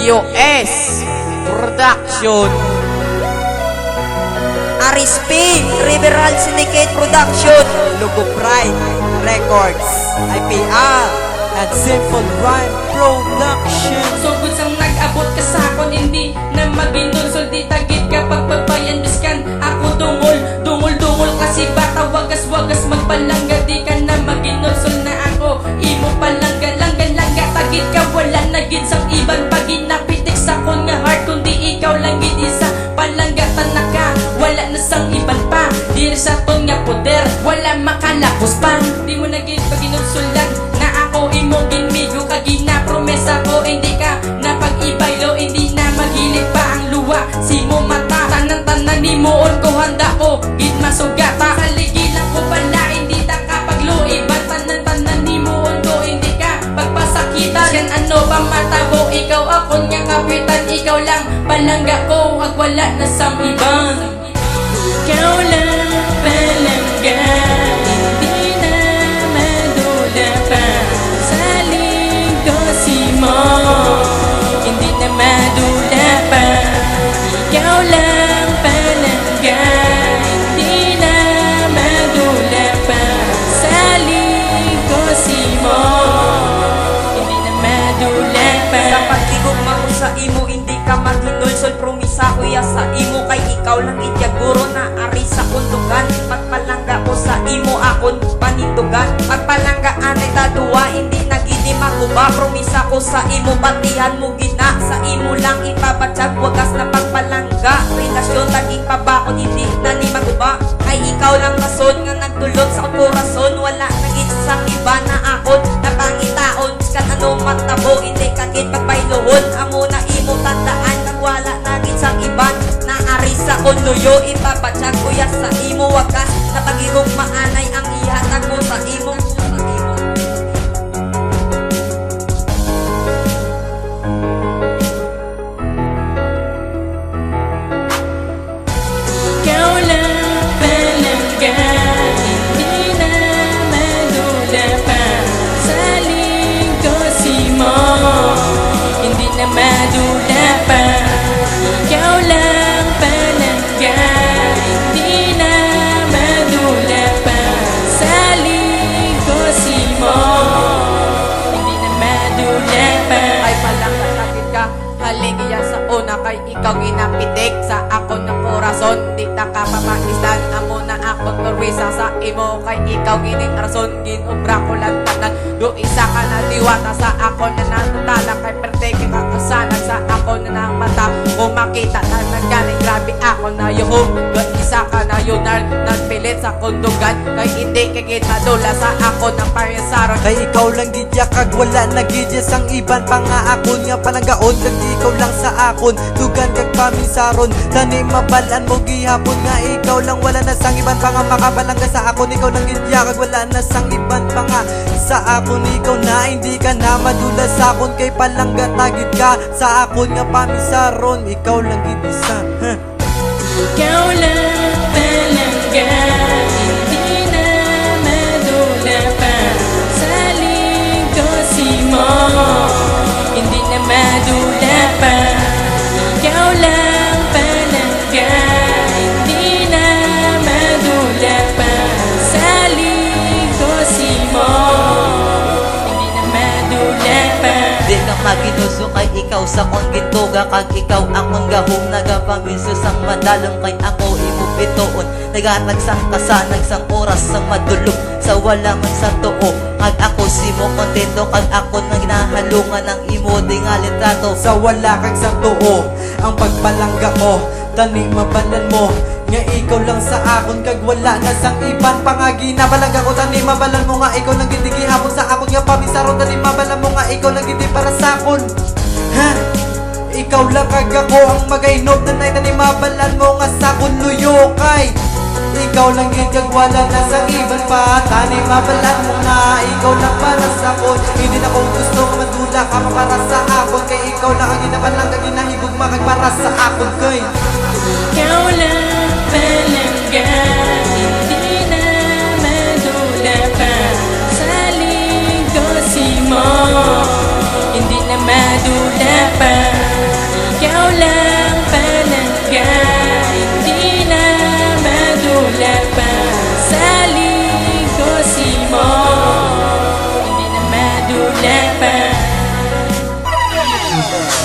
US Production. RSP, Liberal Syndicate Production, Logo Pride Records, IPR, at Simple Rhyme Production. So good sang nag-abot ka sa akon, hindi na maginonsol, di tagit kapag pagbayan biskan. Ako dungol kasi bata, wagas magpalangga, di ka na maginonsol na ako. Imo palangga, langga, tagit ka, wala na gid sang iban. Pag ginapitik sa kon nga heart, kundi ikaw lang gid isa. Palangga tanaka, wala na sang iban pa. Diri sa ton nga poder, wala makalapos pa. Di mo na gid paginonsolan na ako imo ginmigo ka ginapromesa ko, hindi ka na pag-ibaylo, hindi na maghilig pa ang luwa. Simo mata, tanan ni moon ko handa ko gid masugata. Kaligilan ko pala, hindi ta kapagluiban. Tanan ni moon ko, hindi ka pagpasakita. Yan ano ba matabo, ikaw ako nga kapitan. Ikaw lang palangga ko, ag wala na sa ibang. Ikaw lang palangga, hindi na madula pa sa lingkosi mo, hindi na madula pa. Ikaw lang palangga, hindi na madula pa sa lingkosi mo, hindi na madula pa. sa pagtigugma ko sa imo, hindi ka maginulsol. Promisa ko ya sa imo, kay ikaw lang ityaguro na ari sa kundugan. Pagpalangga ko sa imo, akon panindugan. Pagpalangga anay taduwa, hindi na gidi makuba. Promisa ko sa imo, batihan mo gina. Sa imo lang ipapatsag, wagas na pagpalangga. Relasyon taging pabakon, hindi na ni maguba. Kay ikaw lang rason nga nagdulot sa korason. Wala nagit sa iba na akon na pangitaon. Kan ano matabo, hindi kagit pagbaylohon. Amo na imo tandaan, nagwala nagit sa iban. Naari sa konluyo, ipapatsag ko ya sa imo. Wagas na pagigong maanay ang ihatag mo sa imo. Ikaw lang palangga, hindi na madula pa sa lingkosi mo, hindi na madula pa. Ikaw lang palangga, hindi na madula pa sa lingkosi mo, hindi na madula pa. Ay palangga sakit ka, haligiya sa una kay ikaw ginapitik sa ako na korason. Di ta ka pamakistan, amo na ako torwisa sa imo, kay ikaw gining rason. Ginubra ko lang tanan, do isa ka na diwata sa ako na natutala. Kay perteke ka kasanan sa ako na ng mata mo makita na nagaling grabe ako na yuhong. Do isa ka na yunar, nagpilit sa kundugan, kay hindi kagit madula sa ako ng parisaron. Kay ikaw lang gidya kag wala na gidya sang iban pa nga akon nga palanggaon. Kag ikaw lang sa akon, tugan kag paminsaron. Tani mabalan mo gihapon nga ikaw lang, wala na sang iban pa nga makabalangga sa akon. Ikaw lang gidya kag wala na sang iban pa nga sa akon. Ikaw na hindi ka na madula sa akon, kay palangga tagit ka sa akon nga paminsaron. Ikaw lang gid isa. Ikaw lang palangga, hindi na madula pa sa lingkosi mo, hindi na madula pa. Ikaw lang palangga, hindi na madula pa sa lingkosi mo, hindi na madula pa. Di ka maginuso kay ikaw sa kong gituga, kag ikaw akong gahong nagapaminso sang madalong, kay ako imo bitoon. Nagatag sang kasanag sang oras sang madulog sa wala man sa tuo. Kag ako simo kontento, kag ako nang ginahalungan ng imo di nga litrato. Sa wala kang sang tuo ang pagpalangga ko, tani mabalan mo nga ikaw lang sa akon, kag wala na sang iban pa nga ginabalangga ko. Tani mabalan mo nga ikaw lang gindi gihapon sa akon nga pamisaron. Tani mabalan mo nga ikaw lang gindi para sa akon. Ha? Ikaw lang kag ako ang magaynob na nay. Tani mabalan mo nga sa akon luyo, kay ikaw lang gid kag wala na sang iban pa. Tani mabalan mo nga ikaw lang para sa akon. Hindi na ko gusto nga madula ka para sa akon, kay ikaw lang ang ginabalangga, ginahigugma kag para sa akon. Kay Ikaw lang palangga, hindi na madula pa sa lingkosi mo, hindi na madula pa. Ito